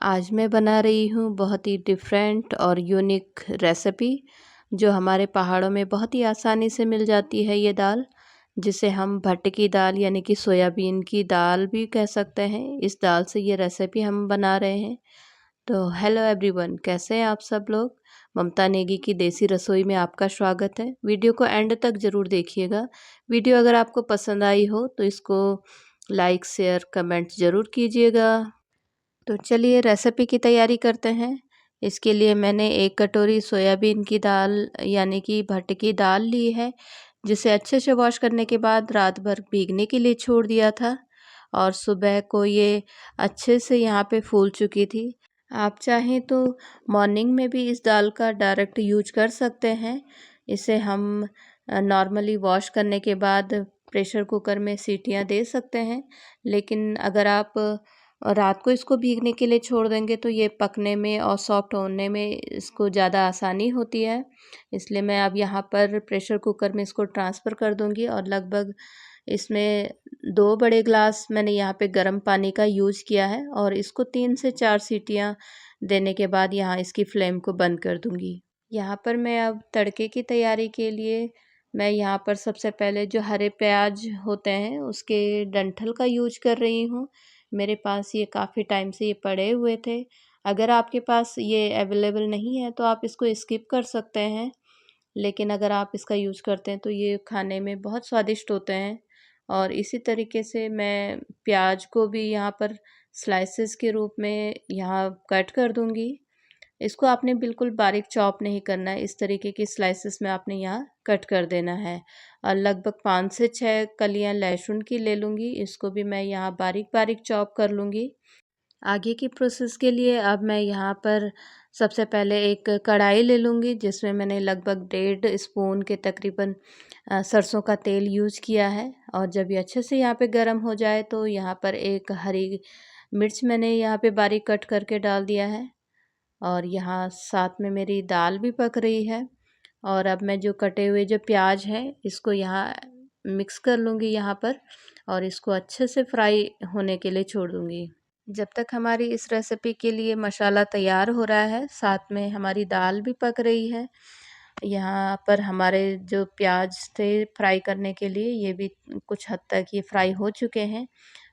आज मैं बना रही हूँ बहुत ही डिफरेंट और यूनिक रेसिपी जो हमारे पहाड़ों में बहुत ही आसानी से मिल जाती है। ये दाल जिसे हम भट्ट की दाल यानी कि सोयाबीन की दाल भी कह सकते हैं। इस दाल से ये रेसिपी हम बना रहे हैं। तो हेलो एवरीवन, कैसे हैं आप सब लोग। ममता नेगी की देसी रसोई में आपका स्वागत है। वीडियो को एंड तक ज़रूर देखिएगा। वीडियो अगर आपको पसंद आई हो तो इसको लाइक शेयर कमेंट ज़रूर कीजिएगा। तो चलिए रेसिपी की तैयारी करते हैं। इसके लिए मैंने 1 कटोरी सोयाबीन की दाल यानी कि भट्ट की दाल ली है, जिसे अच्छे से वॉश करने के बाद रात भर भीगने के लिए छोड़ दिया था और सुबह को ये अच्छे से यहाँ पे फूल चुकी थी। आप चाहें तो मॉर्निंग में भी इस दाल का डायरेक्ट यूज कर सकते हैं। इसे हम नॉर्मली वॉश करने के बाद प्रेशर कुकर में सीटियाँ दे सकते हैं, लेकिन अगर आप रात को इसको भीगने के लिए छोड़ देंगे तो ये पकने में और सॉफ्ट होने में इसको ज़्यादा आसानी होती है। इसलिए मैं अब यहाँ पर प्रेशर कुकर में इसको ट्रांसफ़र कर दूँगी और लगभग इसमें 2 बड़े ग्लास मैंने यहाँ पे गर्म पानी का यूज़ किया है और इसको 3 से 4 सीटियाँ देने के बाद यहाँ इसकी फ्लेम को बंद कर दूँगी। यहाँ पर मैं अब तड़के की तैयारी के लिए मैं यहाँ पर सबसे पहले जो हरे प्याज होते हैं उसके डंठल का यूज कर रही हूँ। मेरे पास ये काफ़ी टाइम से ये पड़े हुए थे। अगर आपके पास ये अवेलेबल नहीं है तो आप इसको स्किप कर सकते हैं, लेकिन अगर आप इसका यूज़ करते हैं तो ये खाने में बहुत स्वादिष्ट होते हैं। और इसी तरीके से मैं प्याज को भी यहाँ पर स्लाइसेस के रूप में यहाँ कट कर दूँगी। इसको आपने बिल्कुल बारीक चॉप नहीं करना है, इस तरीके की स्लाइसेस में आपने यहाँ कट कर देना है। और लगभग 5 से 6 कलियाँ लहसुन की ले लूँगी, इसको भी मैं यहाँ बारीक बारीक चॉप कर लूँगी। आगे की प्रोसेस के लिए अब मैं यहाँ पर सबसे पहले एक कढ़ाई ले लूँगी, जिसमें मैंने लगभग 1.5 स्पून के तकरीबन सरसों का तेल यूज़ किया है। और जब ये अच्छे से यहाँ पे गर्म हो जाए तो यहाँ पर एक हरी मिर्च मैंने यहाँ पे बारीक कट करके डाल दिया है और यहाँ साथ में मेरी दाल भी पक रही है। और अब मैं जो कटे हुए जो प्याज है इसको यहाँ मिक्स कर लूँगी यहाँ पर और इसको अच्छे से फ्राई होने के लिए छोड़ दूँगी। जब तक हमारी इस रेसिपी के लिए मसाला तैयार हो रहा है, साथ में हमारी दाल भी पक रही है। यहाँ पर हमारे जो प्याज थे फ्राई करने के लिए ये भी कुछ हद तक ये फ्राई हो चुके हैं।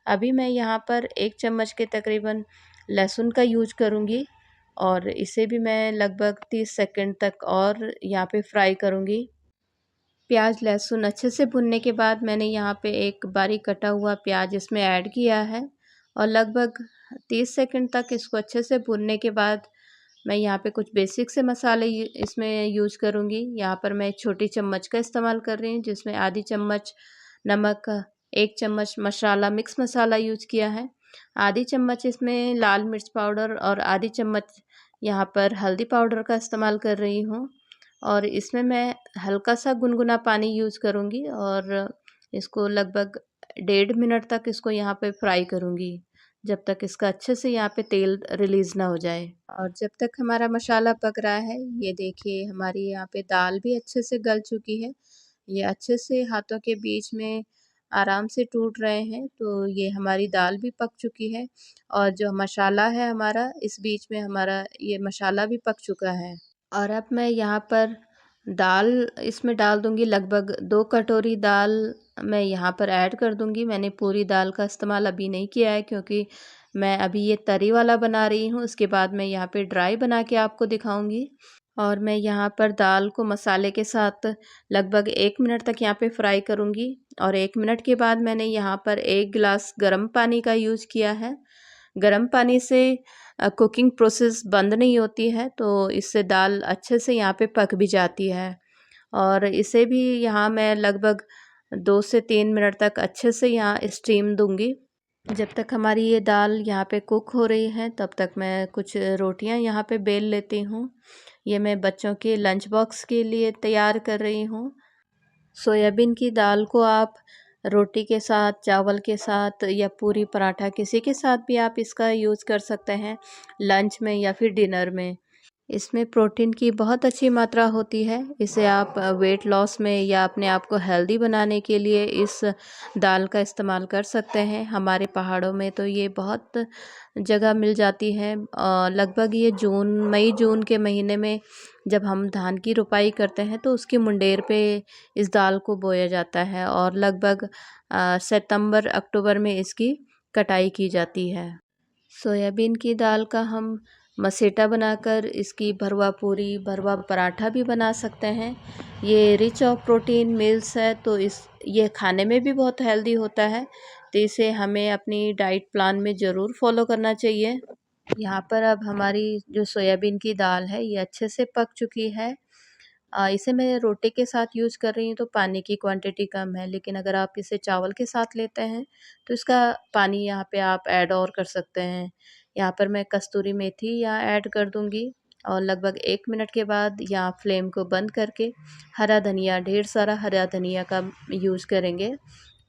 अभी मैं यहाँ पर 1 चम्मच के तकरीबन लहसुन का यूज करूँगी और इसे भी मैं लगभग 30 सेकंड तक और यहाँ पे फ्राई करूँगी। प्याज लहसुन अच्छे से भुनने के बाद मैंने यहाँ पे एक बारीक कटा हुआ प्याज इसमें ऐड किया है और लगभग 30 सेकंड तक इसको अच्छे से भुनने के बाद मैं यहाँ पे कुछ बेसिक से मसाले इसमें यूज़ करूँगी। यहाँ पर मैं एक छोटी चम्मच का इस्तेमाल कर रही हूँ, जिसमें आधी चम्मच नमक, 1 चम्मच मसाला मिक्स मसाला यूज़ किया है, आधी चम्मच इसमें लाल मिर्च पाउडर और आधी चम्मच यहाँ पर हल्दी पाउडर का इस्तेमाल कर रही हूँ। और इसमें मैं हल्का सा गुनगुना पानी यूज़ करूँगी और इसको लगभग 1.5 मिनट तक इसको यहाँ पे फ्राई करूँगी, जब तक इसका अच्छे से यहाँ पे तेल रिलीज़ ना हो जाए। और जब तक हमारा मसाला पक रहा है, ये देखिए हमारी यहाँ पे दाल भी अच्छे से गल चुकी है। ये अच्छे से हाथों के बीच में आराम से टूट रहे हैं, तो ये हमारी दाल भी पक चुकी है और जो मसाला है हमारा, इस बीच में हमारा ये मसाला भी पक चुका है। और अब मैं यहाँ पर दाल इसमें डाल दूँगी, लगभग 2 कटोरी दाल मैं यहाँ पर ऐड कर दूँगी। मैंने पूरी दाल का इस्तेमाल अभी नहीं किया है क्योंकि मैं अभी ये तरी वाला बना रही हूँ, उसके बाद मैं यहाँ पे ड्राई बना के आपको दिखाऊँगी। और मैं यहाँ पर दाल को मसाले के साथ लगभग 1 मिनट तक यहाँ पे फ्राई करूँगी और 1 मिनट के बाद मैंने यहाँ पर 1 गिलास गर्म पानी का यूज़ किया है। गर्म पानी से कुकिंग प्रोसेस बंद नहीं होती है, तो इससे दाल अच्छे से यहाँ पे पक भी जाती है। और इसे भी यहाँ मैं लगभग 2 से 3 मिनट तक अच्छे से यहाँ स्टीम दूँगी। जब तक हमारी ये दाल यहाँ पे कुक हो रही है, तब तक मैं कुछ रोटियाँ यहाँ पे बेल लेती हूँ। ये मैं बच्चों के लंच बॉक्स के लिए तैयार कर रही हूँ। सोयाबीन की दाल को आप रोटी के साथ, चावल के साथ या पूरी पराठा किसी के साथ भी आप इसका यूज़ कर सकते हैं लंच में या फिर डिनर में। इसमें प्रोटीन की बहुत अच्छी मात्रा होती है। इसे आप वेट लॉस में या अपने आप को हेल्दी बनाने के लिए इस दाल का इस्तेमाल कर सकते हैं। हमारे पहाड़ों में तो ये बहुत जगह मिल जाती है। लगभग ये मई जून के महीने में जब हम धान की रोपाई करते हैं तो उसकी मुंडेर पे इस दाल को बोया जाता है और लगभग सितंबर अक्टूबर में इसकी कटाई की जाती है। सोयाबीन की दाल का हम मसेटा बनाकर इसकी भरवा पूरी, भरवा पराठा भी बना सकते हैं। ये रिच ऑफ प्रोटीन मील्स है, तो ये खाने में भी बहुत हेल्दी होता है। तो इसे हमें अपनी डाइट प्लान में ज़रूर फॉलो करना चाहिए। यहाँ पर अब हमारी जो सोयाबीन की दाल है ये अच्छे से पक चुकी है। इसे मैं रोटी के साथ यूज़ कर रही हूँ तो पानी की क्वांटिटी कम है, लेकिन अगर आप इसे चावल के साथ लेते हैं तो इसका पानी यहाँ पे आप ऐड और कर सकते हैं। यहाँ पर मैं कस्तूरी मेथी यहाँ ऐड कर दूँगी और लगभग 1 मिनट के बाद यहाँ फ्लेम को बंद करके हरा धनिया, ढेर सारा हरा धनिया का यूज़ करेंगे।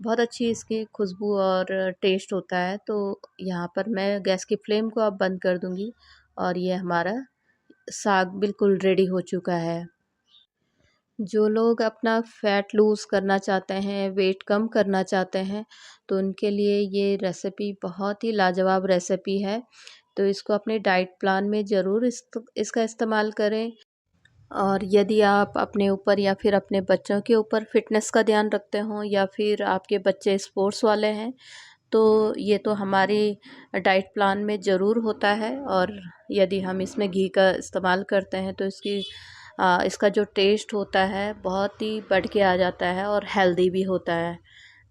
बहुत अच्छी इसकी खुशबू और टेस्ट होता है। तो यहाँ पर मैं गैस की फ्लेम को अब बंद कर दूँगी और ये हमारा साग बिल्कुल रेडी हो चुका है। जो लोग अपना फैट लूज़ करना चाहते हैं, वेट कम करना चाहते हैं, तो उनके लिए ये रेसिपी बहुत ही लाजवाब रेसिपी है। तो इसको अपने डाइट प्लान में ज़रूर इसका इस्तेमाल करें। और यदि आप अपने ऊपर या फिर अपने बच्चों के ऊपर फ़िटनेस का ध्यान रखते हों या फिर आपके बच्चे स्पोर्ट्स वाले हैं, तो ये तो हमारी डाइट प्लान में ज़रूर होता है। और यदि हम इसमें घी का इस्तेमाल करते हैं तो इसका जो टेस्ट होता है बहुत ही बढ़ के आ जाता है और हेल्दी भी होता है।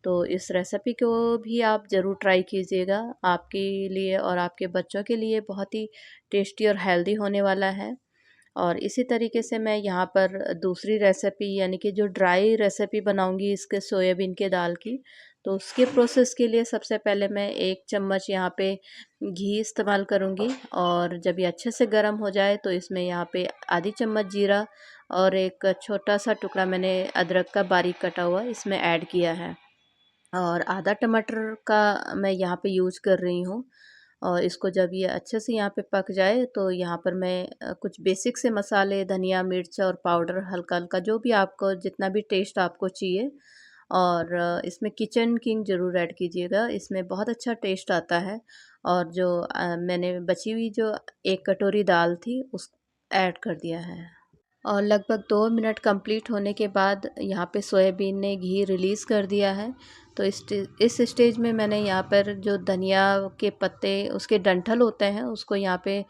तो इस रेसिपी को भी आप ज़रूर ट्राई कीजिएगा। आपके लिए और आपके बच्चों के लिए बहुत ही टेस्टी और हेल्दी होने वाला है। और इसी तरीके से मैं यहाँ पर दूसरी रेसिपी यानी कि जो ड्राई रेसिपी बनाऊँगी इसके सोयाबीन के दाल की, तो उसके प्रोसेस के लिए सबसे पहले मैं 1 चम्मच यहाँ पे घी इस्तेमाल करूँगी और जब ये अच्छे से गर्म हो जाए तो इसमें यहाँ पे आधी चम्मच जीरा और एक छोटा-सा टुकड़ा मैंने अदरक का बारीक कटा हुआ इसमें ऐड किया है। और आधा टमाटर का मैं यहाँ पे यूज़ कर रही हूँ। और इसको जब ये अच्छे से यहाँ पे पक जाए तो यहाँ पर मैं कुछ बेसिक से मसाले धनिया, मिर्च और पाउडर हल्का-हल्का जो भी आपको जितना भी टेस्ट आपको चाहिए। और इसमें किचन किंग ज़रूर ऐड कीजिएगा, इसमें बहुत अच्छा टेस्ट आता है। और जो मैंने बची हुई जो 1 कटोरी दाल थी उस ऐड कर दिया है। और लगभग 2 मिनट कंप्लीट होने के बाद यहाँ पे सोयाबीन ने घी रिलीज़ कर दिया है। तो इस स्टेज में मैंने यहाँ पर जो धनिया के पत्ते उसके डंठल होते हैं उसको यहाँ पे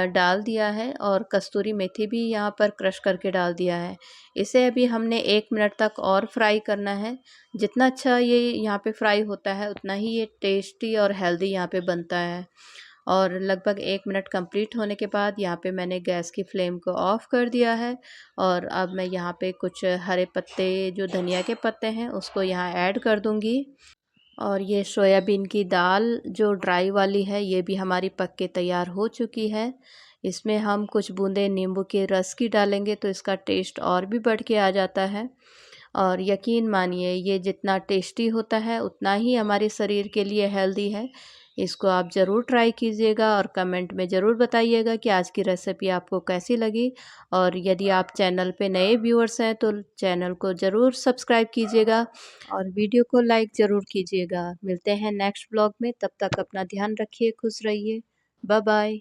डाल दिया है और कस्तूरी मेथी भी यहाँ पर क्रश करके डाल दिया है। इसे अभी हमने 1 मिनट तक और फ्राई करना है। जितना अच्छा ये यहाँ पे फ्राई होता है उतना ही ये टेस्टी और हेल्दी यहाँ पे बनता है। और लगभग 1 मिनट कंप्लीट होने के बाद यहाँ पे मैंने गैस की फ्लेम को ऑफ़ कर दिया है। और अब मैं यहाँ पे कुछ हरे पत्ते जो धनिया के पत्ते हैं उसको यहाँ ऐड कर दूँगी। और ये सोयाबीन की दाल जो ड्राई वाली है ये भी हमारी पक के तैयार हो चुकी है। इसमें हम कुछ बूंदे नींबू के रस की डालेंगे तो इसका टेस्ट और भी बढ़ के आ जाता है। और यकीन मानिए ये जितना टेस्टी होता है उतना ही हमारे शरीर के लिए हेल्दी है। इसको आप ज़रूर ट्राई कीजिएगा और कमेंट में ज़रूर बताइएगा कि आज की रेसिपी आपको कैसी लगी। और यदि आप चैनल पे नए व्यूअर्स हैं तो चैनल को ज़रूर सब्सक्राइब कीजिएगा और वीडियो को लाइक ज़रूर कीजिएगा। मिलते हैं नेक्स्ट ब्लॉग में, तब तक अपना ध्यान रखिए, खुश रहिए। Bye bye.